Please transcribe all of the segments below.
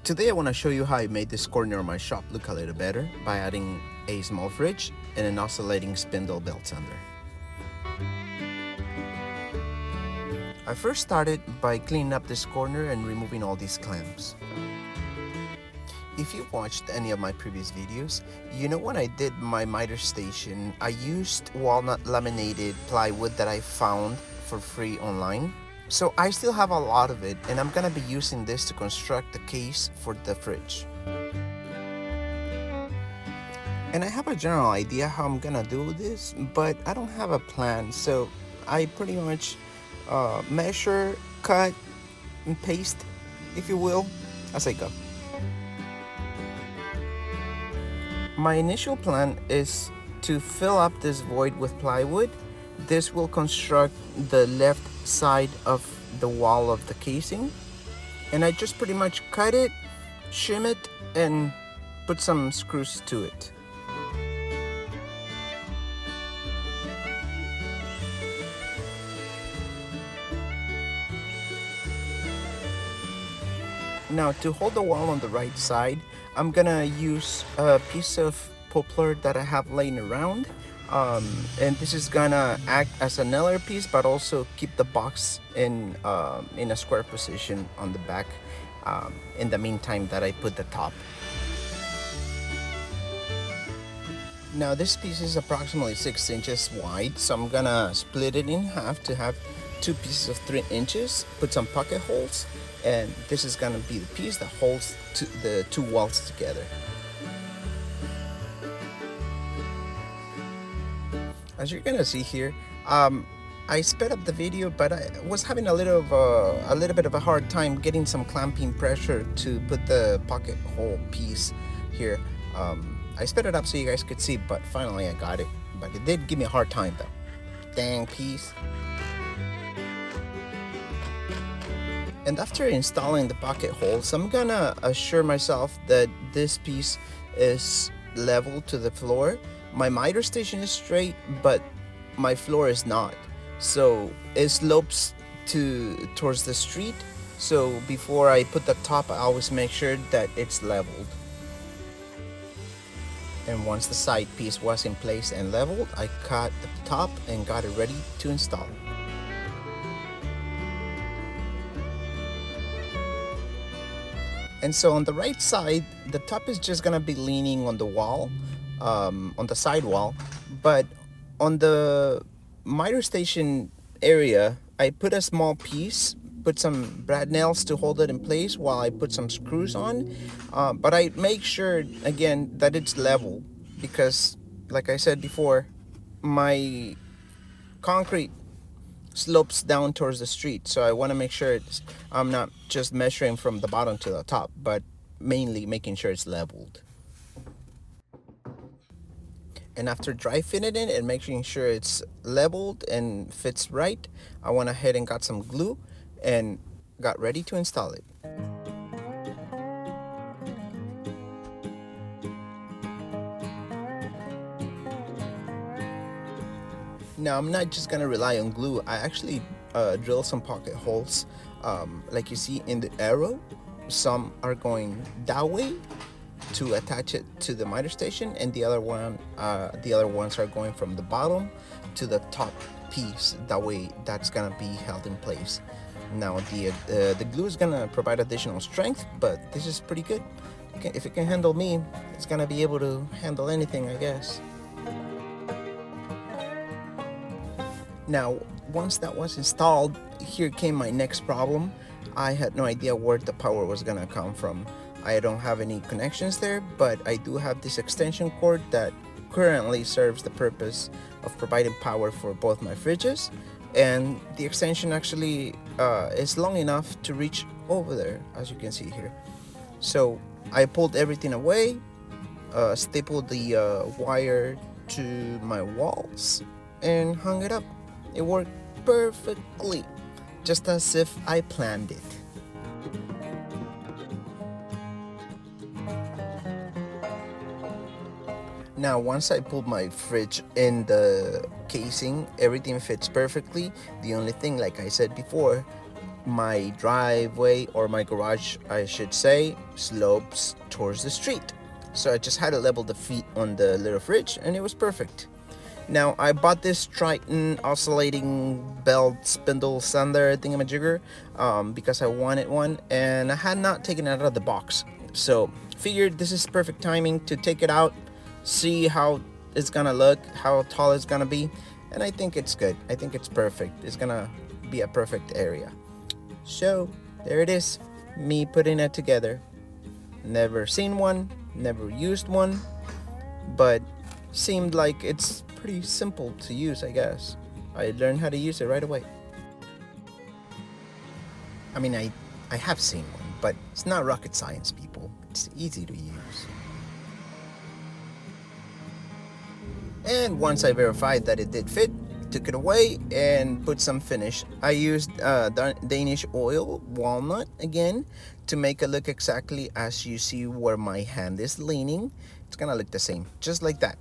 Today I want to show you how I made this corner of my shop look a little better by adding a small fridge and an oscillating spindle belt sander. I first started by cleaning up this corner and removing all these clamps. If you've watched any of my previous videos, you know when I did my miter station, I used walnut laminated plywood that I found for free online. So I still have a lot of it, and I'm gonna be using this to construct the case for the fridge. And I have a general idea how I'm gonna do this, but I don't have a plan, so I pretty much measure, cut, and paste, if you will, as I go. My initial plan is to fill up this void with plywood. This will construct the left side of the wall of the casing, and I just pretty much cut it, shim it, and put some screws to it. Now, to hold the wall on the right side, I'm gonna use a piece of poplar that I have laying around, and this is gonna act as an nailer piece, but also keep the box in a square position on the back in the meantime that I put the top. Now this piece is approximately 6 inches wide, so I'm gonna split it in half to have two pieces of 3 inches, put some pocket holes, and this is gonna be the piece that holds the two walls together. As you're gonna see here, I sped up the video, but I was having a little bit of a hard time getting some clamping pressure to put the pocket hole piece here. I sped it up so you guys could see, but finally I got it. But it did give me a hard time though. Dang piece. And after installing the pocket holes, I'm gonna assure myself that this piece is level to the floor. My miter station is straight, but my floor is not. So it slopes towards the street. So before I put the top, I always make sure that it's leveled. And once the side piece was in place and leveled, I cut the top and got it ready to install. And so on the right side, the top is just gonna be leaning on the wall, on the side wall, but on the miter station area, I put a small piece, put some brad nails to hold it in place while I put some screws on, but I make sure again that it's level, because like I said before, my concrete slopes down towards the street, so I want to make sure I'm not just measuring from the bottom to the top, but mainly making sure it's leveled. And after dry fitting it and making sure it's leveled and fits right, I went ahead and got some glue and got ready to install it. Now I'm not just gonna rely on glue. I actually drill some pocket holes, like you see in the arrow. Some are going that way to attach it to the miter station, and the other ones are going from the bottom to the top piece. That way, that's gonna be held in place. Now the glue is gonna provide additional strength, but this is pretty good. If it can handle me, it's gonna be able to handle anything, I guess. Now, once that was installed, here came my next problem. I had no idea where the power was gonna come from. I don't have any connections there, but I do have this extension cord that currently serves the purpose of providing power for both my fridges, and the extension actually is long enough to reach over there, as you can see here. So I pulled everything away, stapled the wire to my walls, and hung it up. It worked perfectly, just as if I planned it. Now, once I pulled my fridge in the casing, everything fits perfectly. The only thing, like I said before, my driveway, or my garage I should say, slopes towards the street. So I just had to level the feet on the little fridge and it was perfect. Now I bought this Triton oscillating belt spindle sander thingamajigger because I wanted one and I had not taken it out of the box. So figured this is perfect timing to take it out, see how it's gonna look, how tall it's gonna be, and I think it's good. I think it's perfect. It's gonna be a perfect area. So there it is, me putting it together. Never seen one, never used one, but seemed like it's pretty simple to use, I guess. I learned how to use it right away. I mean, I have seen one, but it's not rocket science, people. It's easy to use. And once I verified that it did fit, took it away and put some finish. I used Danish oil, walnut again, to make it look exactly as you see where my hand is leaning. It's gonna look the same, just like that.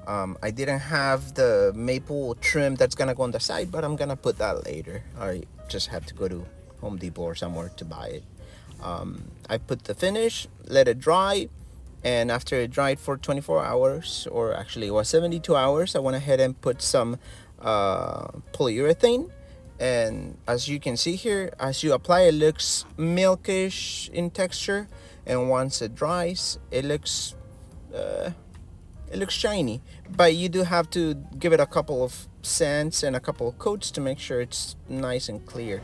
I didn't have the maple trim that's gonna go on the side, but I'm gonna put that later. I just have to go to Home Depot or somewhere to buy it. I put the finish, let it dry, and after it dried for 24 hours, or actually it was 72 hours, I went ahead and put some polyurethane. And as you can see here, as you apply, it looks milkish in texture, and once it dries, it looks shiny. But you do have to give it a couple of sands and a couple of coats to make sure it's nice and clear.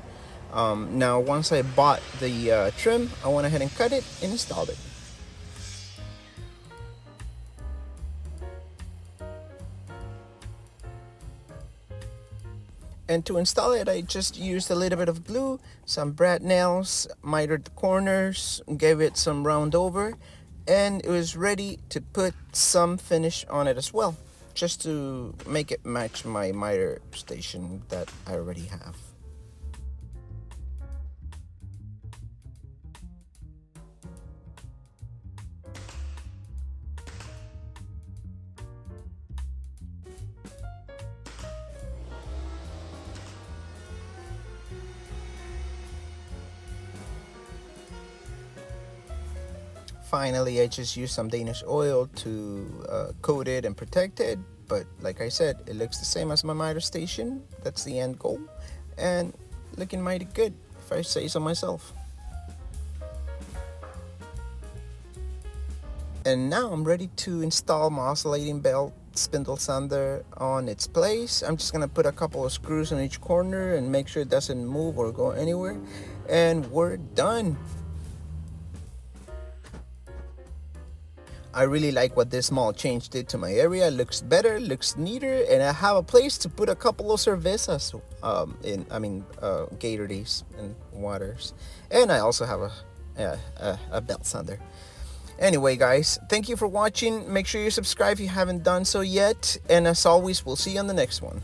Now once I bought the trim, I went ahead and cut it and installed it. And to install it, I just used a little bit of glue, some brad nails, mitered the corners, gave it some round over, and it was ready to put some finish on it as well, just to make it match my miter station that I already have. Finally, I just used some Danish oil to coat it and protect it. But like I said, it looks the same as my miter station. That's the end goal. And looking mighty good, if I say so myself. And now I'm ready to install my oscillating belt spindle sander on its place. I'm just gonna put a couple of screws on each corner and make sure it doesn't move or go anywhere. And we're done. I really like what this small change did to my area. It looks better, looks neater, and I have a place to put a couple of cervezas Gatorades and waters. And I also have a belt sander. Anyway, guys, thank you for watching. Make sure you subscribe if you haven't done so yet. And as always, we'll see you on the next one.